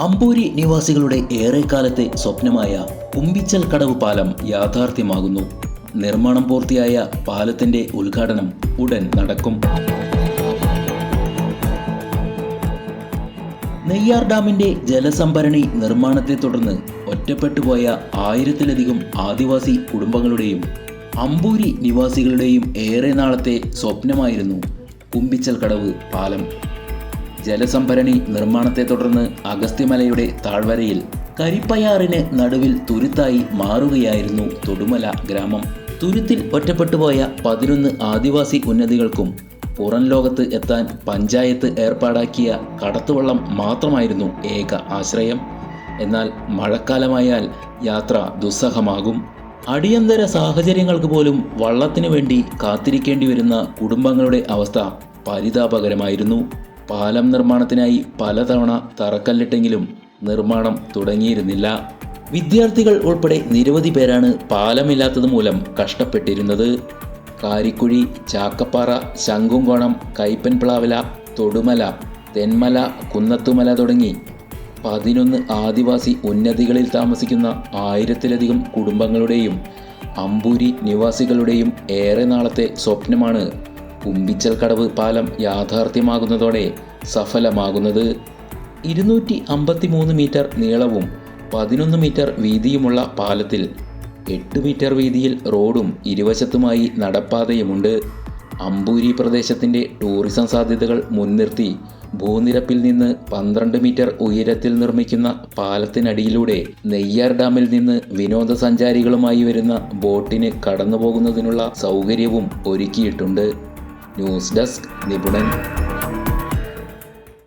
അമ്പൂരി നിവാസികളുടെ ഏറെക്കാലത്തെ സ്വപ്നമായ കുമ്പിച്ചൽ കടവ് പാലം യാഥാർത്ഥ്യമാകുന്നു. നിർമ്മാണം പൂർത്തിയായ പാലത്തിന്റെ ഉദ്ഘാടനം ഉടൻ നടക്കും. നെയ്യാർ ഡാമിന്റെ ജലസംഭരണി നിർമ്മാണത്തെ തുടർന്ന് ഒറ്റപ്പെട്ടുപോയ 1000-ലധികം ആദിവാസി കുടുംബങ്ങളുടെയും അമ്പൂരി നിവാസികളുടെയും ഏറെ നാളത്തെ സ്വപ്നമായിരുന്നു കുമ്പിച്ചൽ കടവ് പാലം. ജലസംഭരണി നിർമ്മാണത്തെ തുടർന്ന് അഗസ്ത്യമലയുടെ താഴ്വരയിൽ കരിപ്പയാറിന് നടുവിൽ തുരുത്തായി മാറുകയായിരുന്നു തൊടുമല ഗ്രാമം. തുരുത്തിൽ ഒറ്റപ്പെട്ടുപോയ 11 ആദിവാസി ഉന്നതികൾക്കും പുറം ലോകത്ത് എത്താൻ പഞ്ചായത്ത് ഏർപ്പാടാക്കിയ കടത്തുവള്ളം മാത്രമായിരുന്നു ഏക ആശ്രയം. എന്നാൽ മഴക്കാലമായാൽ യാത്ര ദുസ്സഹമാകും. അടിയന്തര സാഹചര്യങ്ങൾക്ക് പോലും വള്ളത്തിനു വേണ്ടി കാത്തിരിക്കേണ്ടി വരുന്ന കുടുംബങ്ങളുടെ അവസ്ഥ പരിതാപകരമായിരുന്നു. പാലം നിർമ്മാണത്തിനായി പലതവണ തറക്കല്ലിട്ടെങ്കിലും നിർമ്മാണം തുടങ്ങിയിരുന്നില്ല. വിദ്യാർത്ഥികൾ ഉൾപ്പെടെ നിരവധി പേരാണ് പാലമില്ലാത്തത് മൂലം കഷ്ടപ്പെട്ടിരുന്നത്. കാരിക്കുഴി, ചാക്കപ്പാറ, ശങ്കുംകോണം, കൈപ്പൻപ്ലാവല, തൊടുമല, തെന്മല, കുന്നത്തുമല തുടങ്ങി 11 ആദിവാസി ഉന്നതികളിൽ താമസിക്കുന്ന 1000-ലധികം കുടുംബങ്ങളുടെയും അമ്പൂരി നിവാസികളുടെയും ഏറെ നാളത്തെ സ്വപ്നമാണ് കുമ്പിച്ചൽ കടവ് പാലം യാഥാർത്ഥ്യമാകുന്നതോടെ സഫലമാകുന്നത്. 253 മീറ്റർ നീളവും 11 മീറ്റർ വീതിയുമുള്ള പാലത്തിൽ 8 മീറ്റർ വീതിയിൽ റോഡും ഇരുവശത്തുമായി നടപ്പാതയുമുണ്ട്. അമ്പൂരി പ്രദേശത്തിൻ്റെ ടൂറിസം സാധ്യതകൾ മുൻനിർത്തി ഭൂനിരപ്പിൽ നിന്ന് 12 മീറ്റർ ഉയരത്തിൽ നിർമ്മിക്കുന്ന പാലത്തിനടിയിലൂടെ നെയ്യാർ ഡാമിൽ നിന്ന് വിനോദസഞ്ചാരികളുമായി വരുന്ന ബോട്ടിന് കടന്നുപോകുന്നതിനുള്ള സൗകര്യവും ഒരുക്കിയിട്ടുണ്ട്. News desk നിപുണൻ.